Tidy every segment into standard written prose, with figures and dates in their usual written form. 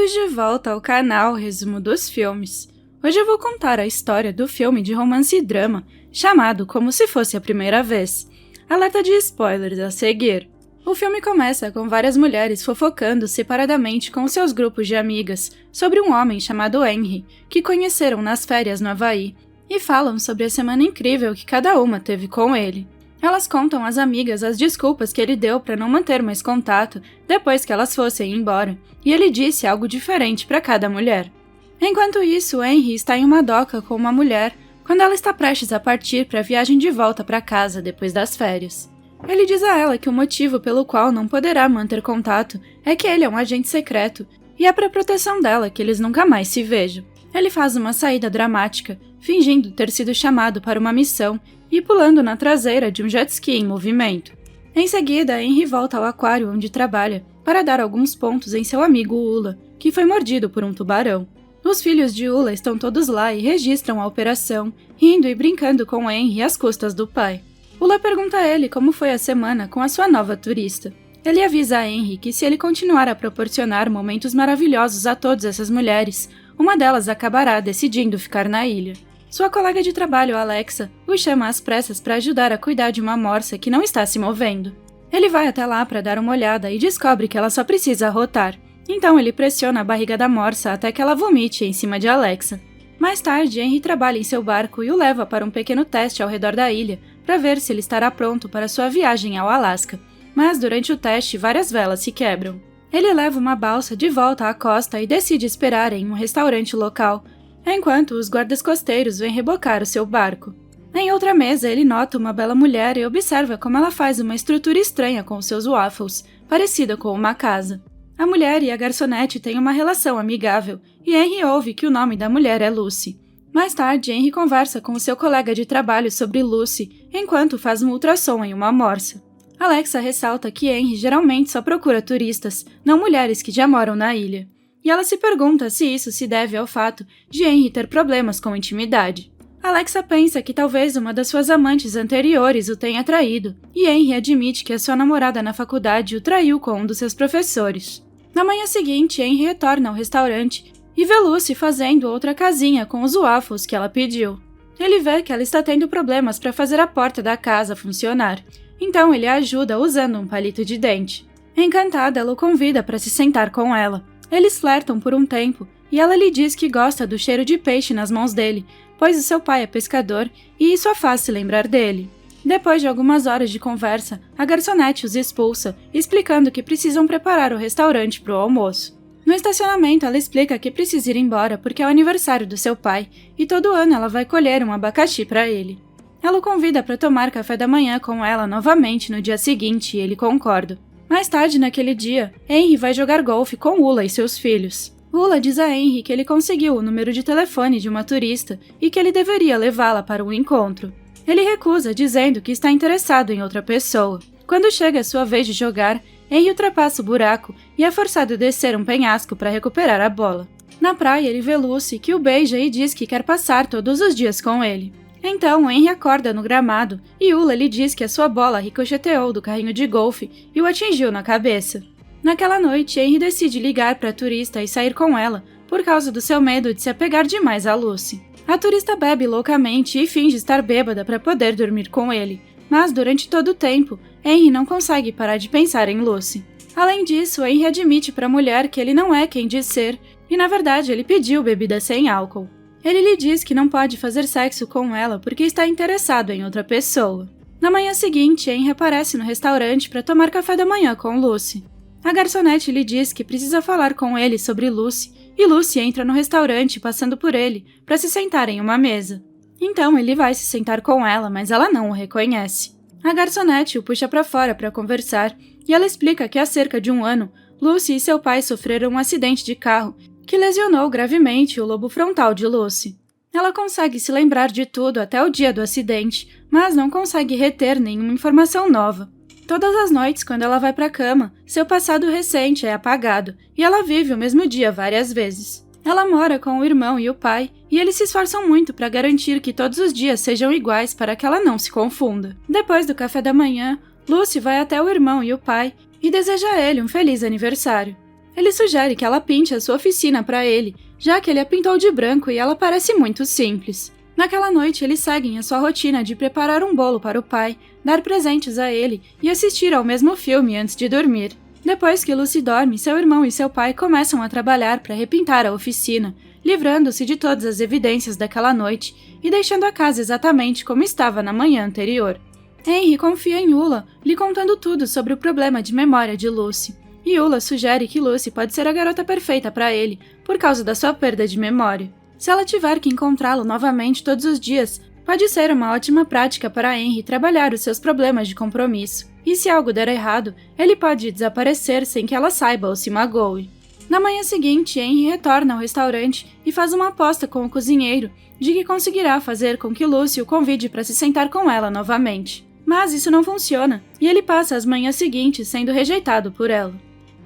Bem-vindos de volta ao canal Resumo dos Filmes. Hoje eu vou contar a história do filme de romance e drama chamado Como Se Fosse a Primeira Vez. Alerta de spoilers a seguir. O filme começa com várias mulheres fofocando separadamente com seus grupos de amigas sobre um homem chamado Henry, que conheceram nas férias no Havaí, e falam sobre a semana incrível que cada uma teve com ele. Elas contam às amigas as desculpas que ele deu para não manter mais contato depois que elas fossem embora, e ele disse algo diferente para cada mulher. Enquanto isso, Henry está em uma doca com uma mulher quando ela está prestes a partir para a viagem de volta para casa depois das férias. Ele diz a ela que o motivo pelo qual não poderá manter contato é que ele é um agente secreto e é para proteção dela que eles nunca mais se vejam. Ele faz uma saída dramática, fingindo ter sido chamado para uma missão e pulando na traseira de um jet ski em movimento. Em seguida, Henry volta ao aquário onde trabalha para dar alguns pontos em seu amigo Ula, que foi mordido por um tubarão. Os filhos de Ula estão todos lá e registram a operação, rindo e brincando com Henry às custas do pai. Ula pergunta a ele como foi a semana com a sua nova turista. Ele avisa a Henry que se ele continuar a proporcionar momentos maravilhosos a todas essas mulheres, uma delas acabará decidindo ficar na ilha. Sua colega de trabalho, Alexa, o chama às pressas para ajudar a cuidar de uma morsa que não está se movendo. Ele vai até lá para dar uma olhada e descobre que ela só precisa arrotar. Então ele pressiona a barriga da morsa até que ela vomite em cima de Alexa. Mais tarde, Henry trabalha em seu barco e o leva para um pequeno teste ao redor da ilha para ver se ele estará pronto para sua viagem ao Alasca. Mas durante o teste, várias velas se quebram. Ele leva uma balsa de volta à costa e decide esperar em um restaurante local, enquanto os guardas costeiros vêm rebocar o seu barco. Em outra mesa, ele nota uma bela mulher e observa como ela faz uma estrutura estranha com seus waffles, parecida com uma casa. A mulher e a garçonete têm uma relação amigável, e Henry ouve que o nome da mulher é Lucy. Mais tarde, Henry conversa com seu colega de trabalho sobre Lucy, enquanto faz um ultrassom em uma morsa. Alexa ressalta que Henry geralmente só procura turistas, não mulheres que já moram na ilha. E ela se pergunta se isso se deve ao fato de Henry ter problemas com intimidade. Alexa pensa que talvez uma das suas amantes anteriores o tenha traído, e Henry admite que a sua namorada na faculdade o traiu com um dos seus professores. Na manhã seguinte, Henry retorna ao restaurante e vê Lucy fazendo outra casinha com os waffles que ela pediu. Ele vê que ela está tendo problemas para fazer a porta da casa funcionar, então ele a ajuda usando um palito de dente. Encantada, ela o convida para se sentar com ela. Eles flertam por um tempo, e ela lhe diz que gosta do cheiro de peixe nas mãos dele, pois o seu pai é pescador e isso a faz se lembrar dele. Depois de algumas horas de conversa, a garçonete os expulsa, explicando que precisam preparar o restaurante para o almoço. No estacionamento, ela explica que precisa ir embora porque é o aniversário do seu pai, e todo ano ela vai colher um abacaxi para ele. Ela o convida para tomar café da manhã com ela novamente no dia seguinte e ele concorda. Mais tarde naquele dia, Henry vai jogar golfe com Ula e seus filhos. Ula diz a Henry que ele conseguiu o número de telefone de uma turista e que ele deveria levá-la para um encontro. Ele recusa, dizendo que está interessado em outra pessoa. Quando chega a sua vez de jogar, Henry ultrapassa o buraco e é forçado a descer um penhasco para recuperar a bola. Na praia, ele vê Lucy, que o beija e diz que quer passar todos os dias com ele. Então, Henry acorda no gramado e Ula lhe diz que a sua bola ricocheteou do carrinho de golfe e o atingiu na cabeça. Naquela noite, Henry decide ligar para a turista e sair com ela por causa do seu medo de se apegar demais a Lucy. A turista bebe loucamente e finge estar bêbada para poder dormir com ele, mas durante todo o tempo, Henry não consegue parar de pensar em Lucy. Além disso, Henry admite para a mulher que ele não é quem diz ser e, na verdade, ele pediu bebida sem álcool. Ele lhe diz que não pode fazer sexo com ela porque está interessado em outra pessoa. Na manhã seguinte, Henry aparece no restaurante para tomar café da manhã com Lucy. A garçonete lhe diz que precisa falar com ele sobre Lucy, e Lucy entra no restaurante passando por ele para se sentar em uma mesa. Então ele vai se sentar com ela, mas ela não o reconhece. A garçonete o puxa para fora para conversar, e ela explica que há cerca de um ano, Lucy e seu pai sofreram um acidente de carro que lesionou gravemente o lobo frontal de Lucy. Ela consegue se lembrar de tudo até o dia do acidente, mas não consegue reter nenhuma informação nova. Todas as noites, quando ela vai para a cama, seu passado recente é apagado, e ela vive o mesmo dia várias vezes. Ela mora com o irmão e o pai, e eles se esforçam muito para garantir que todos os dias sejam iguais para que ela não se confunda. Depois do café da manhã, Lucy vai até o irmão e o pai e deseja a ele um feliz aniversário. Ele sugere que ela pinte a sua oficina para ele, já que ele a pintou de branco e ela parece muito simples. Naquela noite, eles seguem a sua rotina de preparar um bolo para o pai, dar presentes a ele e assistir ao mesmo filme antes de dormir. Depois que Lucy dorme, seu irmão e seu pai começam a trabalhar para repintar a oficina, livrando-se de todas as evidências daquela noite e deixando a casa exatamente como estava na manhã anterior. Henry confia em Ula, lhe contando tudo sobre o problema de memória de Lucy. E Ula sugere que Lucy pode ser a garota perfeita para ele, por causa da sua perda de memória. Se ela tiver que encontrá-lo novamente todos os dias, pode ser uma ótima prática para Henry trabalhar os seus problemas de compromisso. E se algo der errado, ele pode desaparecer sem que ela saiba ou se magoe. Na manhã seguinte, Henry retorna ao restaurante e faz uma aposta com o cozinheiro de que conseguirá fazer com que Lucy o convide para se sentar com ela novamente. Mas isso não funciona, e ele passa as manhãs seguintes sendo rejeitado por ela.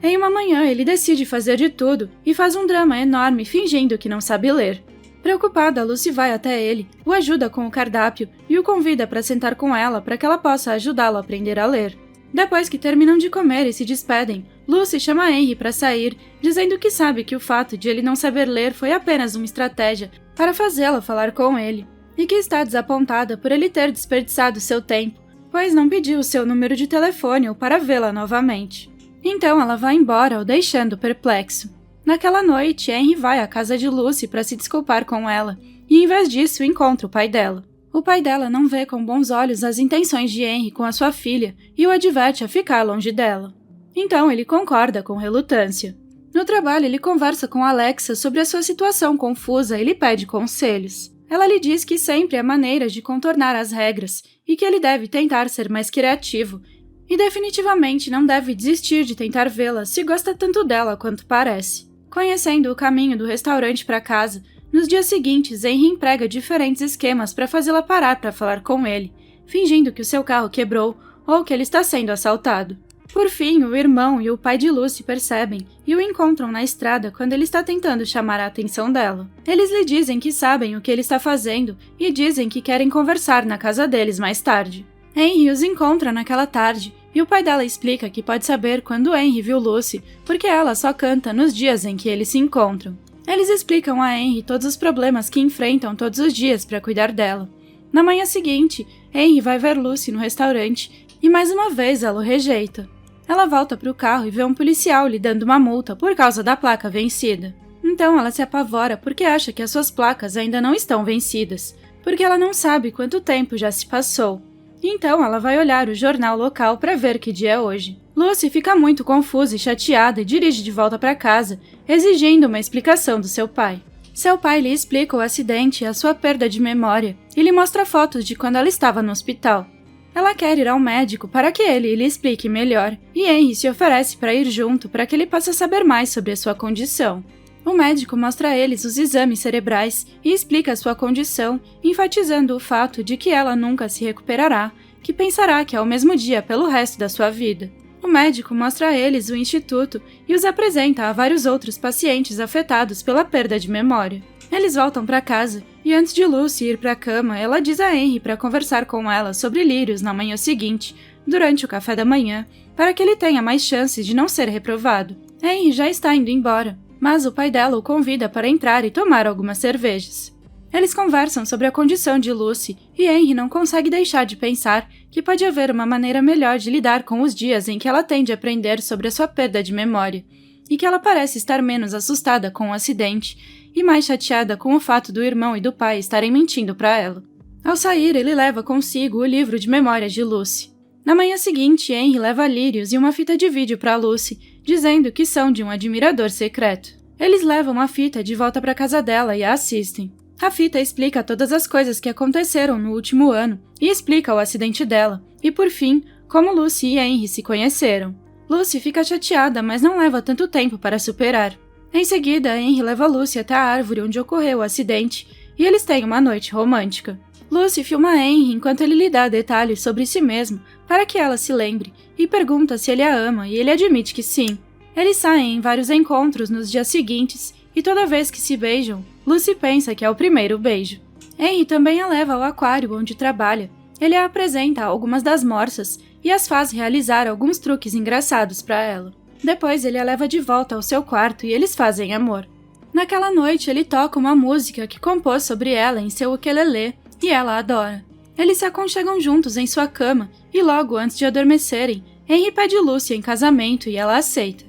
Em uma manhã, ele decide fazer de tudo e faz um drama enorme fingindo que não sabe ler. Preocupada, Lucy vai até ele, o ajuda com o cardápio e o convida para sentar com ela para que ela possa ajudá-lo a aprender a ler. Depois que terminam de comer e se despedem, Lucy chama Henry para sair, dizendo que sabe que o fato de ele não saber ler foi apenas uma estratégia para fazê-la falar com ele, e que está desapontada por ele ter desperdiçado seu tempo, pois não pediu o seu número de telefone ou para vê-la novamente. Então ela vai embora, o deixando perplexo. Naquela noite, Henry vai à casa de Lucy para se desculpar com ela, e em vez disso encontra o pai dela. O pai dela não vê com bons olhos as intenções de Henry com a sua filha e o adverte a ficar longe dela. Então ele concorda com relutância. No trabalho, ele conversa com Alexa sobre a sua situação confusa e lhe pede conselhos. Ela lhe diz que sempre há maneiras de contornar as regras e que ele deve tentar ser mais criativo e definitivamente não deve desistir de tentar vê-la se gosta tanto dela quanto parece. Conhecendo o caminho do restaurante para casa, nos dias seguintes, Henry emprega diferentes esquemas para fazê-la parar para falar com ele, fingindo que o seu carro quebrou ou que ele está sendo assaltado. Por fim, o irmão e o pai de Lucy percebem e o encontram na estrada quando ele está tentando chamar a atenção dela. Eles lhe dizem que sabem o que ele está fazendo e dizem que querem conversar na casa deles mais tarde. Henry os encontra naquela tarde e o pai dela explica que pode saber quando Henry viu Lucy porque ela só canta nos dias em que eles se encontram. Eles explicam a Henry todos os problemas que enfrentam todos os dias para cuidar dela. Na manhã seguinte, Henry vai ver Lucy no restaurante e mais uma vez ela o rejeita. Ela volta para o carro e vê um policial lhe dando uma multa por causa da placa vencida. Então ela se apavora porque acha que as suas placas ainda não estão vencidas, porque ela não sabe quanto tempo já se passou. Então ela vai olhar o jornal local para ver que dia é hoje. Lucy fica muito confusa e chateada e dirige de volta para casa, exigindo uma explicação do seu pai. Seu pai lhe explica o acidente e a sua perda de memória e lhe mostra fotos de quando ela estava no hospital. Ela quer ir ao médico para que ele lhe explique melhor, e Henry se oferece para ir junto para que ele possa saber mais sobre a sua condição. O médico mostra a eles os exames cerebrais e explica a sua condição, enfatizando o fato de que ela nunca se recuperará, que pensará que é o mesmo dia pelo resto da sua vida. O médico mostra a eles o instituto e os apresenta a vários outros pacientes afetados pela perda de memória. Eles voltam para casa e antes de Lucy ir para a cama, ela diz a Henry para conversar com ela sobre lírios na manhã seguinte, durante o café da manhã, para que ele tenha mais chances de não ser reprovado. Henry já está indo embora, mas o pai dela o convida para entrar e tomar algumas cervejas. Eles conversam sobre a condição de Lucy e Henry não consegue deixar de pensar que pode haver uma maneira melhor de lidar com os dias em que ela tende a aprender sobre a sua perda de memória, e que ela parece estar menos assustada com o acidente e mais chateada com o fato do irmão e do pai estarem mentindo para ela. Ao sair, ele leva consigo o livro de memórias de Lucy. Na manhã seguinte, Henry leva lírios e uma fita de vídeo para Lucy, dizendo que são de um admirador secreto. Eles levam a fita de volta para casa dela e a assistem. A fita explica todas as coisas que aconteceram no último ano e explica o acidente dela, e por fim, como Lucy e Henry se conheceram. Lucy fica chateada, mas não leva tanto tempo para superar. Em seguida, Henry leva Lucy até a árvore onde ocorreu o acidente, e eles têm uma noite romântica. Lucy filma Henry enquanto ele lhe dá detalhes sobre si mesmo para que ela se lembre, e pergunta se ele a ama, e ele admite que sim. Eles saem em vários encontros nos dias seguintes, e toda vez que se beijam, Lucy pensa que é o primeiro beijo. Henry também a leva ao aquário onde trabalha. Ele a apresenta a algumas das morsas e as faz realizar alguns truques engraçados para ela. Depois ele a leva de volta ao seu quarto e eles fazem amor. Naquela noite ele toca uma música que compôs sobre ela em seu ukulele e ela adora. Eles se aconchegam juntos em sua cama e logo antes de adormecerem, Henry pede Lucy em casamento e ela aceita.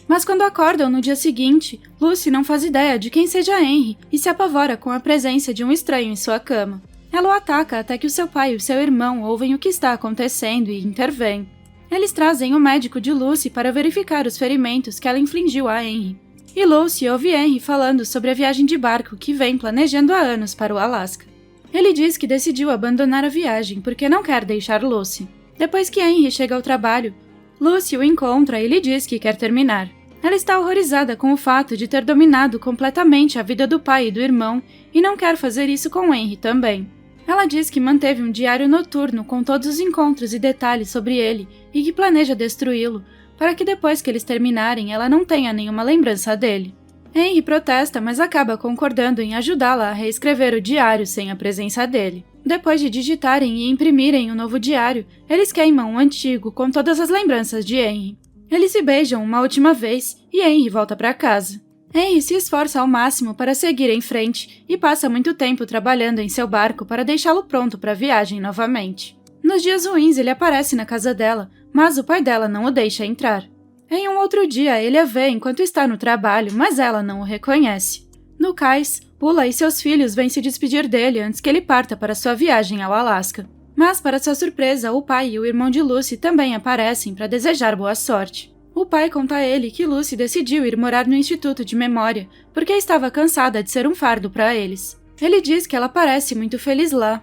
Mas quando acordam no dia seguinte, Lucy não faz ideia de quem seja Henry e se apavora com a presença de um estranho em sua cama. Ela o ataca até que o seu pai e o seu irmão ouvem o que está acontecendo e intervêm. Eles trazem o médico de Lucy para verificar os ferimentos que ela infligiu a Henry. E Lucy ouve Henry falando sobre a viagem de barco que vem planejando há anos para o Alasca. Ele diz que decidiu abandonar a viagem porque não quer deixar Lucy. Depois que Henry chega ao trabalho, Lucy o encontra e lhe diz que quer terminar. Ela está horrorizada com o fato de ter dominado completamente a vida do pai e do irmão e não quer fazer isso com Henry também. Ela diz que manteve um diário noturno com todos os encontros e detalhes sobre ele e que planeja destruí-lo, para que depois que eles terminarem ela não tenha nenhuma lembrança dele. Henry protesta, mas acaba concordando em ajudá-la a reescrever o diário sem a presença dele. Depois de digitarem e imprimirem o novo diário, eles queimam o antigo com todas as lembranças de Henry. Eles se beijam uma última vez e Henry volta para casa. Henry se esforça ao máximo para seguir em frente e passa muito tempo trabalhando em seu barco para deixá-lo pronto para a viagem novamente. Nos dias ruins ele aparece na casa dela, mas o pai dela não o deixa entrar. Em um outro dia ele a vê enquanto está no trabalho, mas ela não o reconhece. No cais, Ula e seus filhos vêm se despedir dele antes que ele parta para sua viagem ao Alasca. Mas, para sua surpresa, o pai e o irmão de Lucy também aparecem para desejar boa sorte. O pai conta a ele que Lucy decidiu ir morar no Instituto de Memória porque estava cansada de ser um fardo para eles. Ele diz que ela parece muito feliz lá.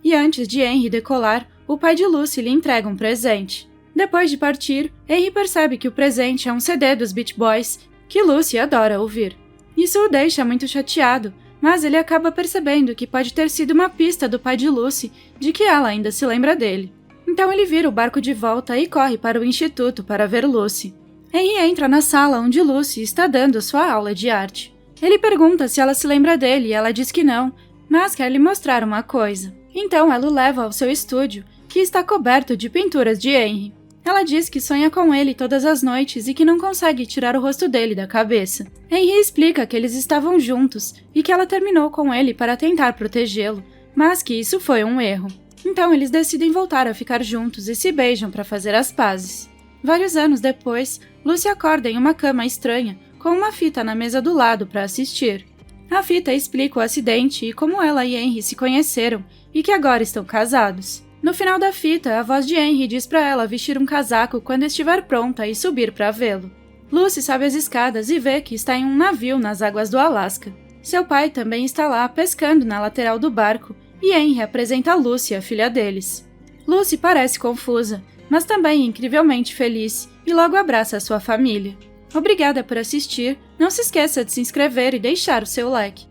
E antes de Henry decolar, o pai de Lucy lhe entrega um presente. Depois de partir, Henry percebe que o presente é um CD dos Beach Boys, que Lucy adora ouvir. Isso o deixa muito chateado, mas ele acaba percebendo que pode ter sido uma pista do pai de Lucy de que ela ainda se lembra dele. Então ele vira o barco de volta e corre para o instituto para ver Lucy. Henry entra na sala onde Lucy está dando sua aula de arte. Ele pergunta se ela se lembra dele e ela diz que não, mas quer lhe mostrar uma coisa. Então ela o leva ao seu estúdio, que está coberto de pinturas de Henry. Ela diz que sonha com ele todas as noites e que não consegue tirar o rosto dele da cabeça. Henry explica que eles estavam juntos e que ela terminou com ele para tentar protegê-lo, mas que isso foi um erro. Então eles decidem voltar a ficar juntos e se beijam para fazer as pazes. Vários anos depois, Lucy acorda em uma cama estranha, com uma fita na mesa do lado para assistir. A fita explica o acidente e como ela e Henry se conheceram e que agora estão casados. No final da fita, a voz de Henry diz para ela vestir um casaco quando estiver pronta e subir para vê-lo. Lucy sobe as escadas e vê que está em um navio nas águas do Alasca. Seu pai também está lá pescando na lateral do barco e Henry apresenta a Lucy, a filha deles. Lucy parece confusa, mas também incrivelmente feliz e logo abraça a sua família. Obrigada por assistir, não se esqueça de se inscrever e deixar o seu like.